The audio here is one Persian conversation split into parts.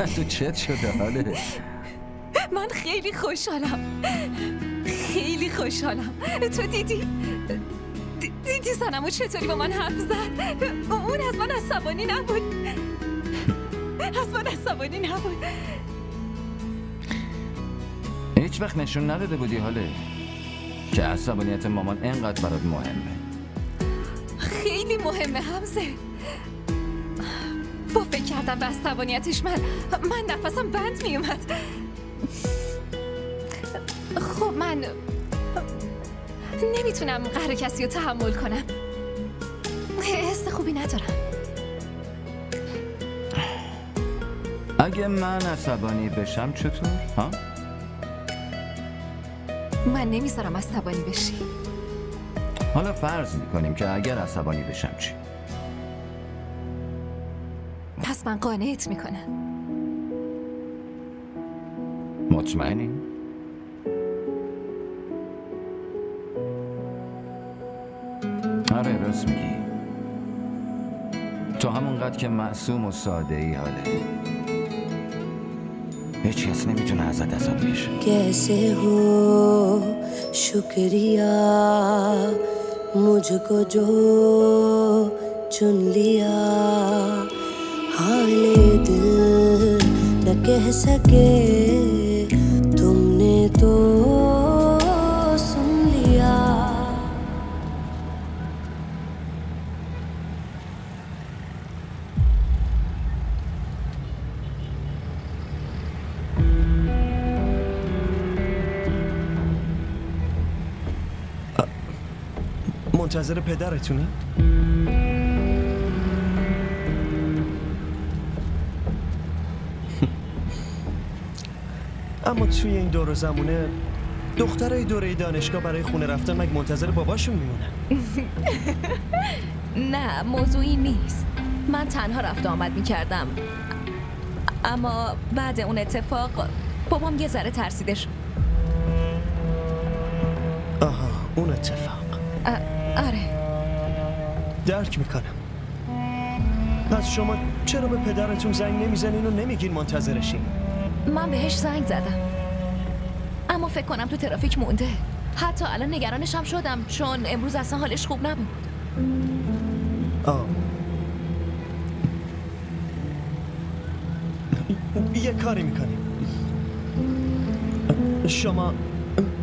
تو چت شده حاله؟ من خیلی خوشحالم، خیلی خوشحالم. تو دیدی سنمو چطوری با من حرف زد؟ اون از من عصبانی نبود، از من عصبانی نبود. هیچ وقت نشون نداده بودی حاله که عصبانیت مامان اینقدر برات مهمه. خیلی مهمه حمزه. با فکر کردم به عصبانیتش من نفسم بند می اومد. خب من نمیتونم قهر کسی رو تحمل کنم، حس خوبی ندارم. اگه من عصبانی بشم چطور؟ ها؟ من نمیذارم عصبانی بشی. حالا فرض میکنیم که اگر عصبانی بشم چی؟ پس من قانعت میکنم. مطمئنی؟ آره راست میگی. تو همونقدر که معصوم و ساده ای حاله. هیچ کس نمیتونه ازت عصبانی بشه. کیسه ہو شکریہ مجھ کو جو چن لیا حال دل نہ کہہ سکے تم نے تو سن لیا. منتظر پدرتونی؟ اما توی این دور زمونه دخترای دوره دانشگاه برای خونه رفتن مگه منتظر باباشون میمونن؟ نه موضوعی نیست. من تنها رفت آمد میکردم، اما بعد اون اتفاق بابام یه ذره ترسیده شد. آها اون اتفاق. آره درک میکنم. پس شما چرا به پدرتون زنگ نمیزنین و نمیگین منتظرشین؟ من بهش زنگ زدم اما فکر کنم تو ترافیک مونده. حتی الان نگرانشم شدم چون امروز اصلا حالش خوب نبود. یه کاری میکنیم.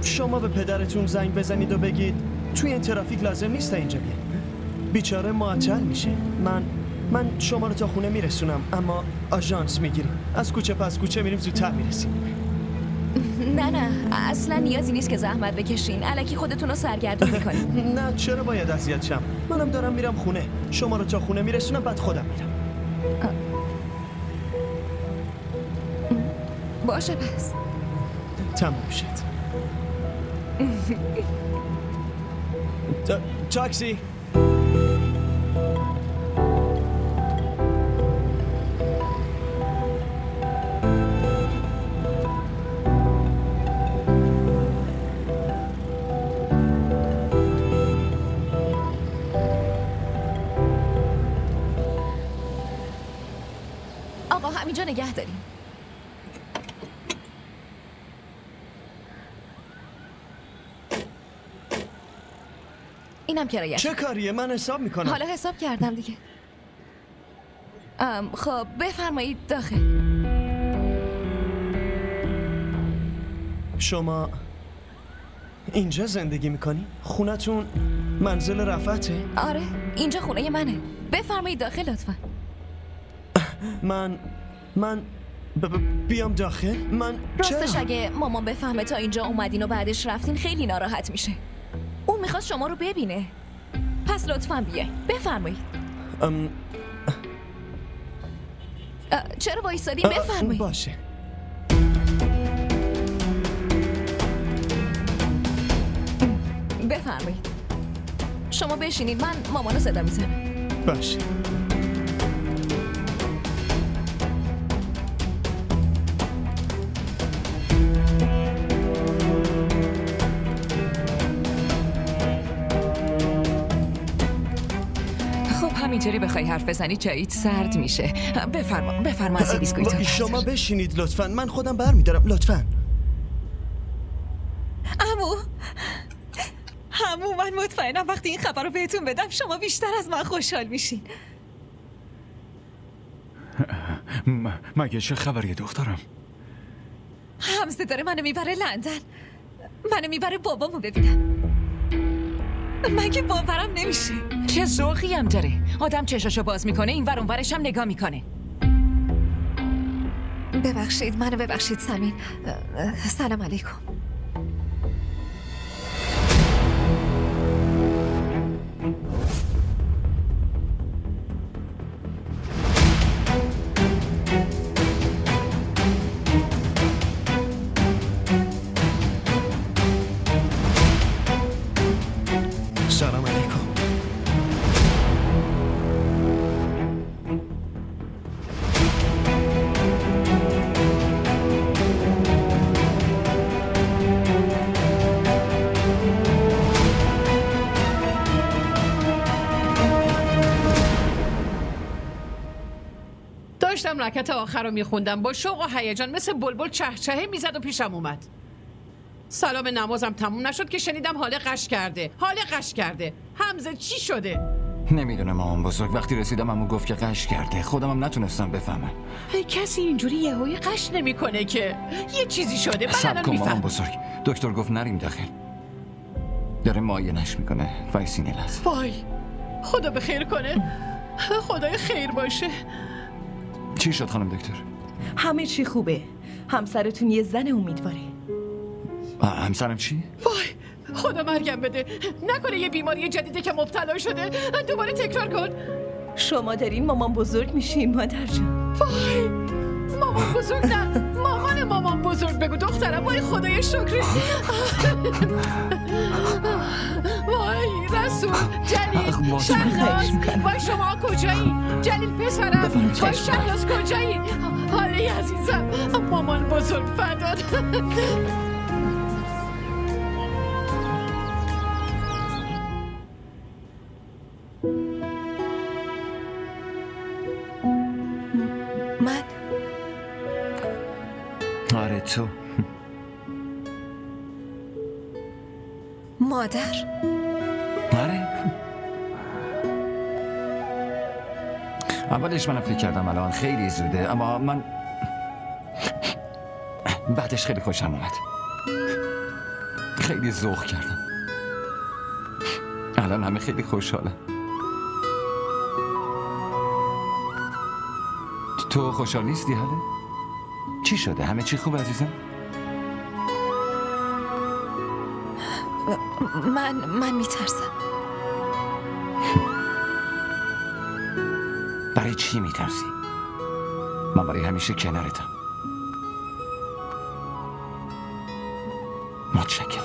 شما به پدرتون زنگ بزنید و بگید توی این ترافیک لازم نیست اینجا بیاین. بیچاره معطل میشه. من شما رو تا خونه میرسونم، اما آژانس میگیریم. از کوچه پس کوچه میریم، زودتر میرسیم. نه اصلا نیازی نیست که زحمت بکشین. الکی خودتون رو سرگردون میکنین. نه چرا باید اذیت شم؟ منم دارم میرم خونه. شما رو تا خونه میرسونم، بعد خودم میرم. باشه پس تموم شد. تاکسی. آقا همینجا نگه داریم. اینم کرایه. چه کاریه؟ من حساب میکنم. حالا حساب کردم دیگه. خب بفرمایید داخل. شما اینجا زندگی میکنی؟ خونتون منزل رفعته؟ آره اینجا خونه منه. بفرمایید داخل لطفا. من بیام داخل؟ راستش اگه مامان بفهمه تا اینجا اومدین و بعدش رفتین خیلی ناراحت میشه. اون میخواست شما رو ببینه. پس لطفاً بیاین. بفرمایید. چرا وایسادین؟ بفرمایید. باشه. بفرمایید. شما بشینید، من مامانو صدا میزنم. باشه. اینطوری بخوای حرف بزنی جاییت سرد میشه. بفرما از این بیسکویت. شما بشینید لطفاً، من خودم برمیدارم لطفاً. عمو من مطمئنم وقتی این خبر رو بهتون بدم شما بیشتر از من خوشحال میشین. مگه چه خبریه دخترم؟ حمزه داره منو میبره لندن، منو میبره بابامو ببینم. من که باورم نمیشه. چه ذوقی هم داره، آدم چشاشو باز میکنه این ور اون ورش هم نگاه میکنه. منو ببخشید سمین. سلام علیکم. سلام علیکم. داشتم رکعت آخر رو میخوندم، با شوق و هیجان مثل بلبل چهچهه میزد و پیشم اومد. سلام نمازم تموم نشد که شنیدم حال قش کرده. حمزه چی شده؟ نمیدونم مامان بزرگ. وقتی رسیدم عمو گفت که قش کرده. خودم هم نتونستم بفهمم. کسی اینجوری یهویی قش نمیکنه که. یه چیزی شده. من الان مامان بزرگ. دکتر گفت نریم داخل. داره معاینش میکنه. وایسین لحظه. وای خدا به خیر کنه. خدای خیر باشه. چی شد خانم دکتر؟ همه چی خوبه. همسرتون یه زن امیدواره. همسرم چی؟ وای خدا مرگم بده، نکنه یه بیماری جدیده که مبتلا شده. دوباره تکرار کن. شما دارین مامان بزرگ میشین مادر جان. وای مامان بزرگ نه، مامان بزرگ بگو دخترم. وای خدای شکر. وای رسول، جلیل، شهناز، وای شما کجایی؟ جلیل پسرم، وای شهناز کجایی؟ حالی عزیزم، مامان بزرگ فدات. آره تو مادر. آره اولش من فکر کردم الان خیلی زوده، اما من بعدش خیلی خوشم اومد. خیلی ذوق کردم. الان همه خیلی خوشحالم. تو خوشحال نیستی حاله؟ چی شده؟ همه چی خوب عزیزم؟ من میترسم. برای چی میترسی؟ من برای همیشه کنارتم. متشکرم.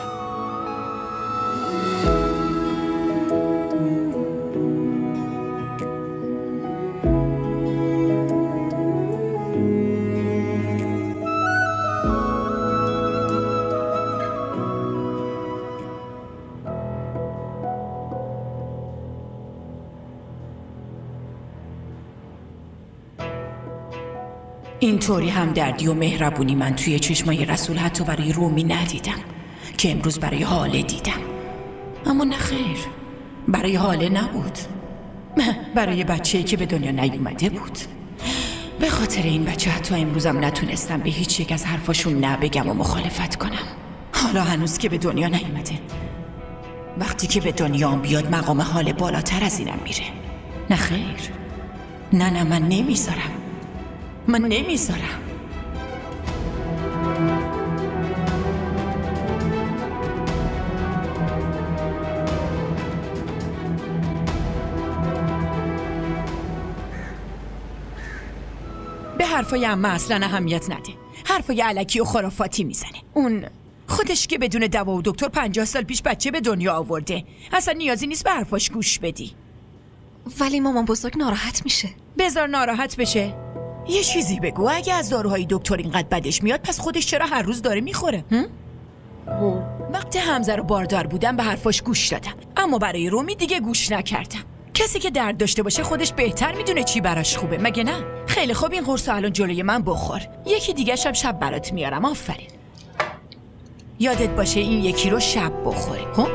اینطوری همدردی و مهربونی من توی چشمای رسول حتی برای رومی ندیدم که امروز برای حاله دیدم. اما نه خیر، برای حاله نبود، برای بچه‌ای که به دنیا نیومده بود. به خاطر این بچه حتی امروزم نتونستم به هیچ یک از حرفاشون نبگم و مخالفت کنم. حالا هنوز که به دنیا نیومده، وقتی که به دنیا بیاد مقام حال بالاتر از اینم میره. نه خیر، نه من نمیذارم. به حرفای عمه اصلا اهمیت نده. حرفای الکی و خرافاتی میزنه. اون خودش که بدون دوا و دکتر 50 سال پیش بچه به دنیا آورده. اصلا نیازی نیست به حرفاش گوش بدی. ولی مامان بزرگ ناراحت میشه. بذار ناراحت بشه. یه چیزی بگو، اگه از داروهای دکتر اینقدر بدش میاد پس خودش چرا هر روز داره میخوره؟ وقتی حمزه رو باردار بودم به حرفاش گوش دادم، اما برای رومی دیگه گوش نکردم. کسی که درد داشته باشه خودش بهتر میدونه چی براش خوبه، مگه نه؟ خیلی خوب، این قرص الان جلوی من بخور. یکی دیگه شب برات میارم. آفرین. یادت باشه این یکی رو شب بخوری. خب؟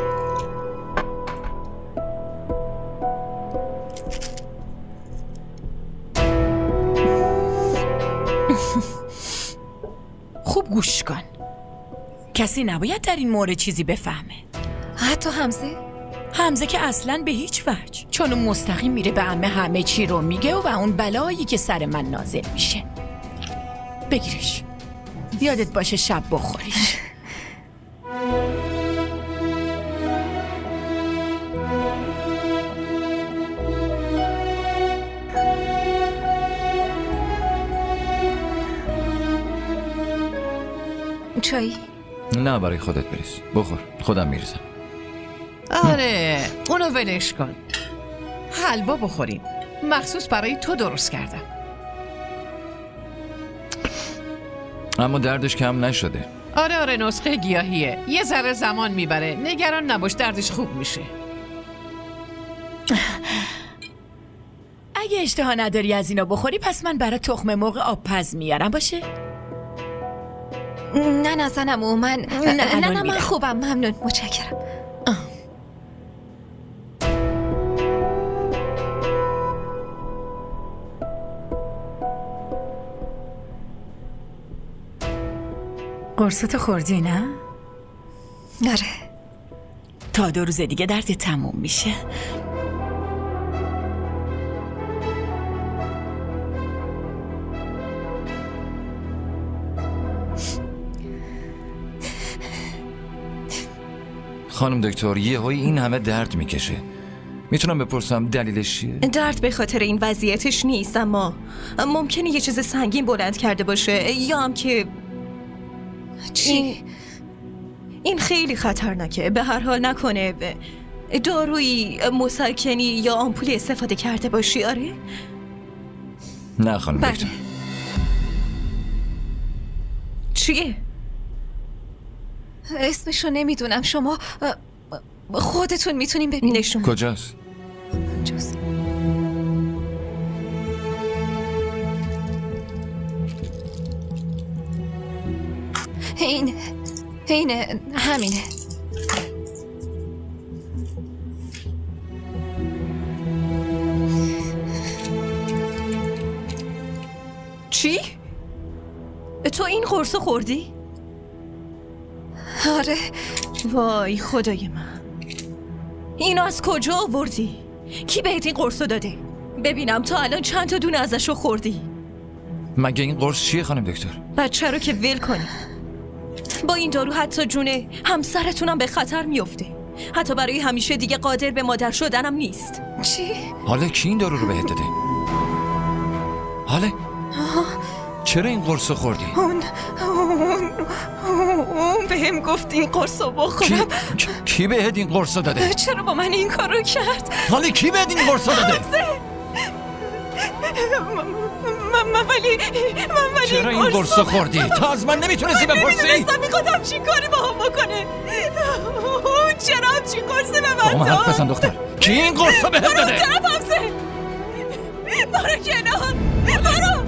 خوب گوش کن. کسی نباید در این مورد چیزی بفهمه. حتی حمزه که اصلاً به هیچ وجه، چون اون مستقیم میره به عمه همه چی رو میگه و اون بلایی که سر من نازل میشه. بگیرش. یادت باشه شب بخوریش. چایی؟ نه برای خودت بریز. بخور. خودم میریزم. آره اونو ولش کن. حلوا بخوریم. مخصوص برای تو درست کردم. اما دردش کم نشده. آره نسخه گیاهیه. یه ذره زمان میبره. نگران نباش، دردش خوب میشه. اگه اشتها نداری از اینا بخوری پس من برای تخم مرغ آبپز میارم، باشه؟ نه زنمو، من نه من خوبم، ممنون، متشکرم. قرصتو خوردی نه؟ آره. تا 2 روز دیگه درد تموم میشه. خانم دکتر، یهویی این همه درد میکشه. میتونم بپرسم دلیلش چیه؟ درد به خاطر این وضعیتش نیست، اما ممکنه یه چیز سنگین بلند کرده باشه، یا هم که این خیلی خطرناکه. به هر حال نکنه دارویی مسکنی یا آمپولی استفاده کرده باشی. آره؟ نه خانم دکتر. چیه؟ اسمشو نمیدونم، شما خودتون میتونین ببینشون. کجاست؟ کجاست؟ اینه همینه. چی؟ تو این قرصو خوردی؟ آره. وای خدای من، اینو از کجا آوردی؟ کی بهت این قرصو داده؟ ببینم تا الان چند تا دونه ازشو خوردی؟ مگه این قرص چیه خانم دکتر؟ بچه رو که ول کنی. با این دارو حتی جون همسرتونم به خطر میفته. حتی برای همیشه دیگه قادر به مادر شدنم نیست. چی؟ حالا کی این دارو رو بهت داده؟ حالا چرا این قرصو خوردی؟ اون بهم گفت این قرصو بخورم. کی بهت این قرصو داده؟ چرا با من این کارو کرد؟ حالا کی بهت این قرصو داده؟ من ولی چرا این قرصو خوردی؟ تا از من نمیتونستی بپرسی؟ نمیدونستم میخواد همچین کاری با هم بکنه. چرا همچین قرصی به من داد؟ حرف بزن دختر. کی این قرصو بهت داده؟ برو طرف همسه. برو کنار. برو.